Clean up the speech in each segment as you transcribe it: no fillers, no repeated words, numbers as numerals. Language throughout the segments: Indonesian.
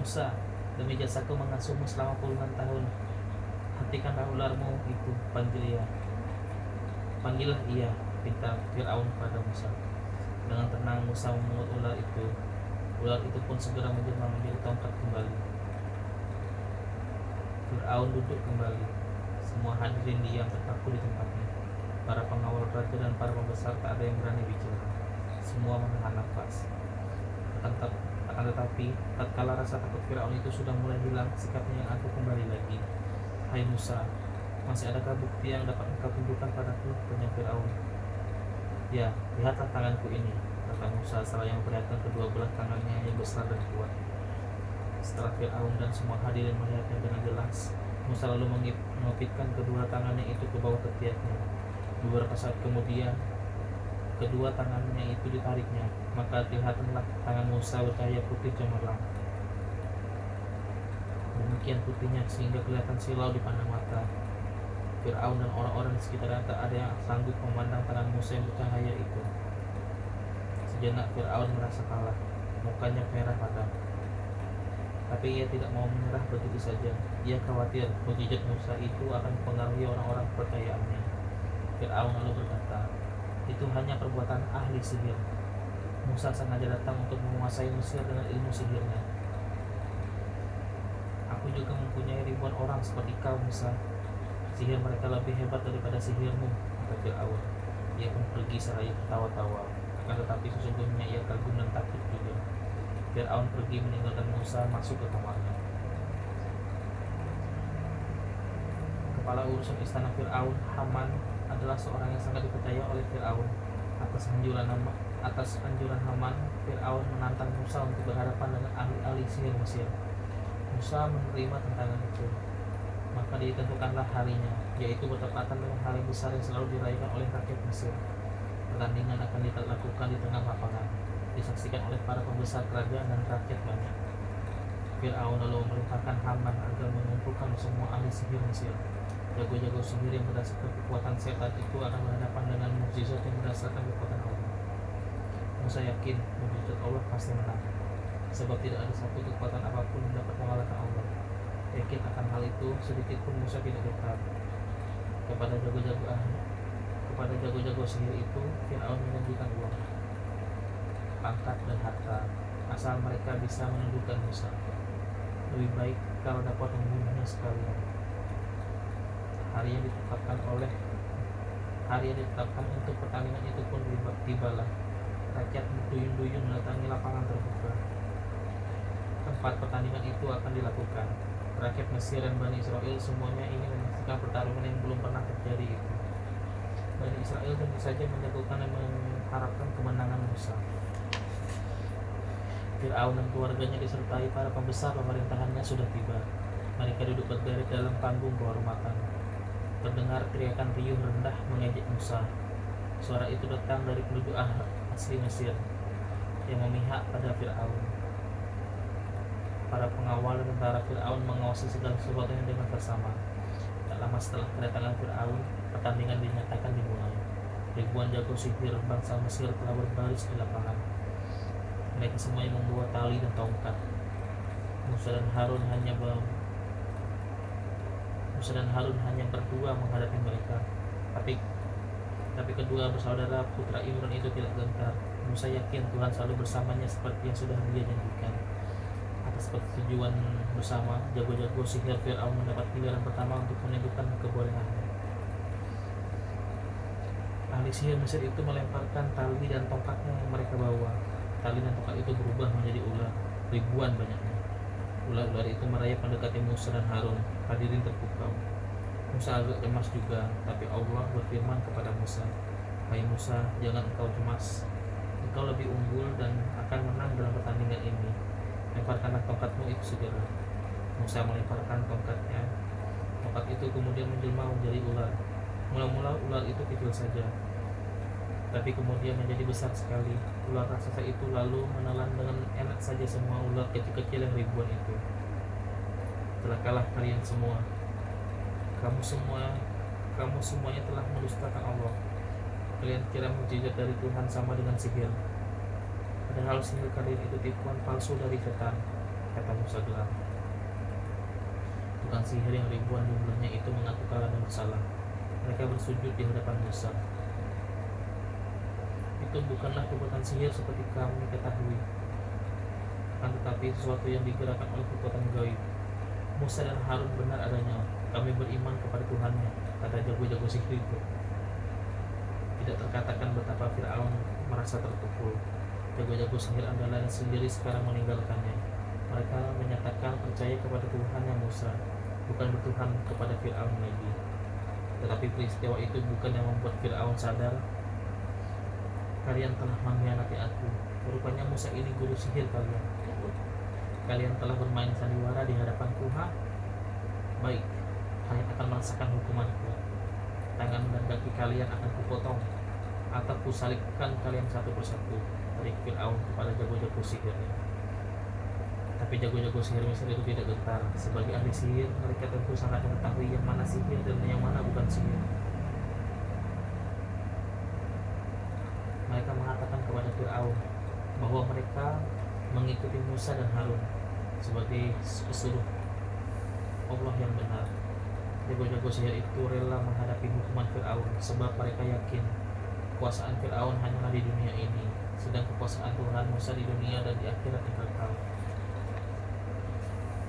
Musa, demi jasaku mengasuhmu selama puluhan tahun, hentikanlah ularmu itu, panggillah ia, pinta Fir'aun pada Musa. Dengan tenang Musa memungut ular itu. Ular itu pun segera menjelma menjadi tongkat kembali. Fir'aun duduk kembali. Semua hadirin diam terpaku di tempatnya. Para pengawal raja dan para pembesar tak ada yang berani bicara. Semua menahan nafas. Akan tetapi, tatkala rasa takut Fir'aun itu sudah mulai hilang, sikapnya yang angkuh kembali lagi. Hai Musa, masih adakah bukti yang dapat engkau tunjukkan padaku? Tanya Fir'aun. Ya, lihatlah tanganku ini, kata Musa seraya memperlihatkan kedua belah tangannya yang besar dan kuat. Setelah Fir'aun dan semua hadirin melihatnya dengan jelas, Musa lalu mengepitkan kedua tangannya itu ke bawah ketiaknya. Beberapa saat kemudian, kedua tangannya itu ditariknya, maka kelihatanlah tangan Musa bercahaya putih cemerlang. Demikian putihnya sehingga kelihatan silau di pandang mata. Fir'aun dan orang-orang di sekitarnya tak ada yang sanggup memandang tangan Musa yang bercahaya itu. Sejenak Fir'aun merasa kalah, mukanya merah padam. Tapi ia tidak mau menyerah begitu saja. Ia khawatir mukjizat Musa itu akan mempengaruhi orang-orang kepercayaannya. Fir'aun lalu berkata, itu hanya perbuatan ahli sihir. Musa sengaja datang untuk menguasai Mesir dengan ilmu sihirnya. Aku juga mempunyai ribuan orang seperti kau, Musa. Sihir mereka lebih hebat daripada sihirmu, kata Fir'aun. Ia pun pergi seraya tertawa-tawa. Akan tetapi sesungguhnya ia kagum dan takut juga. Fir'aun pergi meninggalkan Musa masuk ke kamarnya. Kepala urusan istana Fir'aun, Haman, adalah seorang yang sangat dipercaya oleh Fir'aun. Atas anjuran Haman, Fir'aun menantang Musa untuk berhadapan dengan ahli-ahli sihir Mesir. Musa menerima tantangan itu. Maka ditentukanlah harinya, yaitu bertepatan dengan hari besar yang selalu dirayakan oleh rakyat Mesir. Pertandingan akan dilakukan di tengah lapangan, disaksikan oleh para pembesar kerajaan dan rakyat banyak. Fir'aun lalu memerintahkan Haman agar mengumpulkan semua ahli sihir Mesir. Jago-jago sihir yang berdasarkan kekuatan setan itu akan berhadapan dengan mukjizat yang berdasarkan kekuatan Allah. Musa yakin mukjizat Allah pasti menang, sebab tidak ada satu kekuatan apapun yang dapat mengalahkan Allah. Yakin akan hal itu, sedikit pun Musa tidak getar. Kepada jago-jago sihir itu, Fir'aun menjanjikan uang, pangkat dan harta, asal mereka bisa menundukkan Musa. Lebih baik kalau dapat membunuhnya sekalian. Hari yang ditetapkan untuk pertandingan itu pun tibalah. Rakyat berduyun-duyun mendatangi lapangan terbuka. Tempat pertandingan itu akan dilakukan. Rakyat Mesir dan Bani Israel semuanya ingin menyaksikan pertarungan yang belum pernah terjadi itu. Bani Israel tentu saja menjagokan dan mengharapkan kemenangan Musa. Fir'aun dan keluarganya disertai para pembesar pemerintahannya sudah tiba. Mereka duduk berderet dalam panggung kehormatan. Terdengar teriakan riuh rendah mengejek Musa. Suara itu datang dari penduduk asli Mesir yang memihak pada Fir'aun. Para pengawal dan tentara Fir'aun mengawasi segala sesuatunya dengan bersama. Tak lama setelah kedatangan Fir'aun, pertandingan dinyatakan dimulai. Ribuan jago sihir bangsa Mesir telah berbaris di lapangan. Mereka semuanya membawa tali dan tongkat. Musa dan Harun hanya berdua menghadapi mereka. Tapi kedua bersaudara putra Imran itu tidak gentar. Musa yakin Tuhan selalu bersamanya seperti yang sudah dia janjikan. Atas persetujuan bersama, jago-jago sihir Fir'aun mendapat giliran pertama untuk menunjukkan kebolehannya. Ahli sihir Mesir itu melemparkan tali dan tongkatnya yang mereka bawa. Tali dan tongkat itu berubah menjadi ular, ribuan banyaknya. Ular-ular itu merayap mendekati Musa dan Harun. Hadirin terpukau. Musa agak cemas juga, tapi Allah berfirman kepada Musa, hai Musa, jangan engkau cemas. Engkau lebih unggul dan akan menang dalam pertandingan ini. Lemparkanlah tongkatmu itu segera. Musa melemparkan tongkatnya. Tongkat itu kemudian menjelma menjadi ular. Mula-mula ular itu kecil saja, tapi kemudian menjadi besar sekali. Ular raksasa itu lalu menelan dengan enak saja semua ular kecil-kecil yang ribuan itu. Celakalah kalian semua. Kamu semuanya telah mendustakan Allah. Kalian kira mukjizat dari Tuhan sama dengan sihir. Padahal sihir kalian itu tipuan palsu dari setan. kata Musa geram. Tukang sihir yang ribuan jumlahnya itu mengaku kalah dan bersalah. Mereka bersujud di hadapan Musa. Itu bukanlah kekuatan sihir seperti kami ketahui, akan tetapi sesuatu yang digerakkan oleh kekuatan gaib. Musa dan Harun benar adanya. Kami beriman kepada Tuhannya, kata jago-jago sihir itu. Tidak terkatakan betapa Fir'aun merasa terpukul. Jago-jago sihir andalan sendiri sekarang meninggalkannya. Mereka menyatakan percaya kepada Tuhannya Musa, bukan bertuhan kepada Fir'aun lagi. Tetapi peristiwa itu bukan yang membuat Fir'aun sadar, kalian telah mengkhianati aku. Rupanya Musa ini guru sihir kalian. Kalian telah bermain sandiwara di hadapanku, ha? Baik, kalian akan merasakan hukumanku. Tangan dan kaki kalian akan kupotong, atau kusalibkan kalian satu persatu, dari Fir'aun kepada jago-jago sihirnya. Tapi jago-jago sihir Mesir itu tidak gentar. Sebagai ahli sihir, mereka tentu sangat mengetahui yang mana sihir dan yang mana bukan sihir. Mereka mengatakan kepada Fir'aun bahwa mereka mengikuti Musa dan Harun sebagai pesuruh Allah yang benar. Jago-jago sihir itu rela menghadapi hukuman Fir'aun sebab mereka yakin kekuasaan Fir'aun hanyalah di dunia ini, sedang kekuasaan Tuhan Musa di dunia dan di akhirat yang kekal.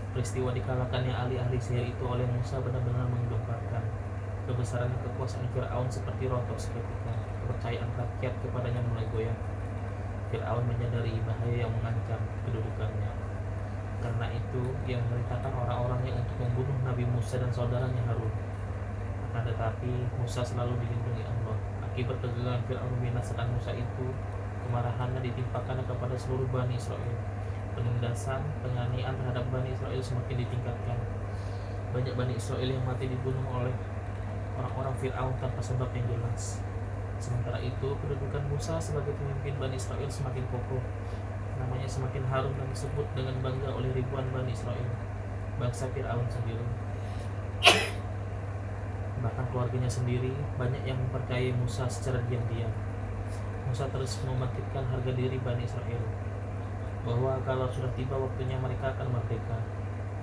Peristiwa dikalahkannya ahli-ahli sihir itu oleh Musa benar-benar menggemparkan. Kebesaran dan kekuasaan Fir'aun seperti rontok seketika. Kepercayaan rakyat kepadanya mulai goyah. Fir'aun menyadari bahaya yang mengancam kedudukannya. Karena itu, ia memerintahkan orang-orangnya untuk membunuh Nabi Musa dan saudaranya Harun. Akan tetapi, Musa selalu dilindungi Allah. Akibat kegagalan Fir'aun membinasakan Musa itu, kemarahannya ditimpakan kepada seluruh Bani Israel. Penindasan, penganiayaan terhadap Bani Israel semakin ditingkatkan. Banyak Bani Israel yang mati dibunuh oleh orang-orang Fir'aun tanpa sebab yang jelas. Sementara itu, kedudukan Musa sebagai pemimpin Bani Israel semakin kokoh. Namanya semakin harum dan disebut dengan bangga oleh ribuan Bani Israel, bangsa Fir'aun sendiri. Bahkan keluarganya sendiri banyak yang mempercayai Musa secara diam-diam. Musa terus membangkitkan harga diri Bani Israel, bahwa kalau sudah tiba waktunya mereka akan merdeka.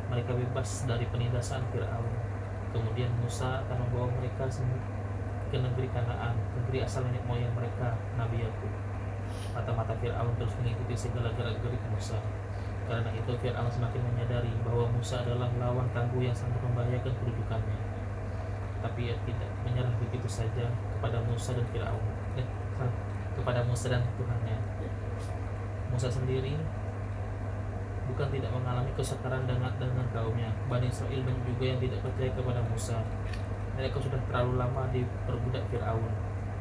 Mereka bebas dari penindasan Fir'aun. Kemudian Musa akan membawa mereka ke negeri Kanaan, negeri asal nenek moyang mereka, Nabi Yakub. Mata-mata Fir'aun terus mengikuti segala gerak-gerik Musa. Karena itu Fir'aun semakin menyadari bahwa Musa adalah lawan tangguh yang sangat membahayakan kedudukannya. Tapi ia tidak menyerah begitu saja kepada Musa dan Fir'aun, kepada Musa dan Tuhannya. Musa sendiri bukan tidak mengalami kesukaran dengan kaumnya. Bani Israel banyak juga yang tidak percaya kepada Musa. Mereka sudah terlalu lama diperbudak Fir'aun.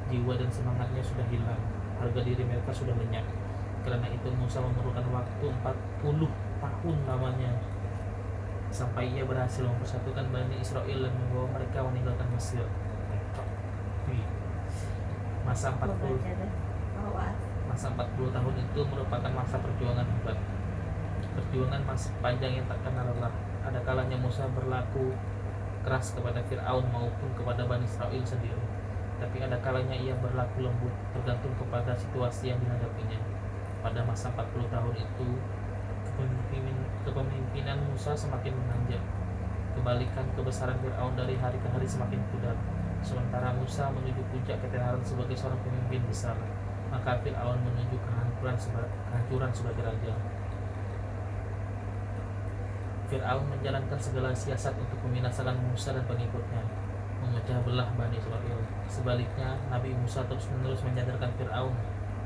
Jiwa dan semangatnya sudah hilang. Harga diri mereka sudah lenyap. Karena itu Musa memerlukan waktu 40 tahun lamanya sampai ia berhasil mempersatukan Bani Israel dan membawa mereka meninggalkan Mesir. Masa 40 tahun itu merupakan masa perjuangan hebat. Perjuangan masih panjang yang tak kenal lelah. Ada kalanya Musa berlaku keras kepada Fir'aun maupun kepada Bani Israel sendiri. Tapi ada kalanya ia berlaku lembut, tergantung kepada situasi yang dihadapinya. Pada masa 40 tahun itu, kepemimpinan Musa semakin menanjak. Kebalikan kebesaran Fir'aun dari hari ke hari semakin pudar. Sementara Musa menuju puncak ketenaran sebagai seorang pemimpin besar, maka Fir'aun menuju kehancuran sebagai raja. Fir'aun menjalankan segala siasat untuk membinasakan Musa dan pengikutnya, memecah belah Bani Israel. Sebaliknya, Nabi Musa terus-menerus menyadarkan Fir'aun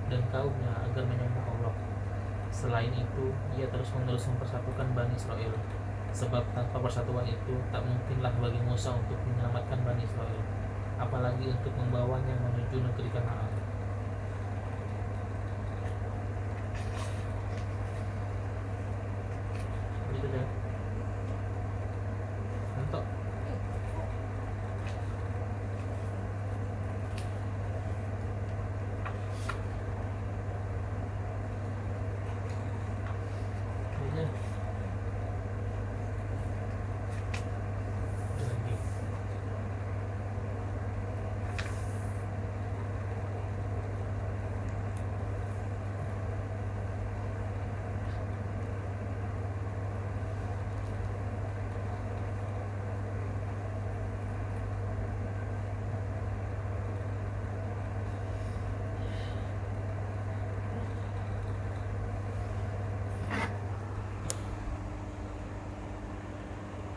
dan kaumnya agar menyembah Allah. Selain itu, ia terus-menerus mempersatukan Bani Israel, sebab tanpa persatuan itu tak mungkinlah bagi Musa untuk menyelamatkan Bani Israel, apalagi untuk membawanya menuju negeri Kanaan.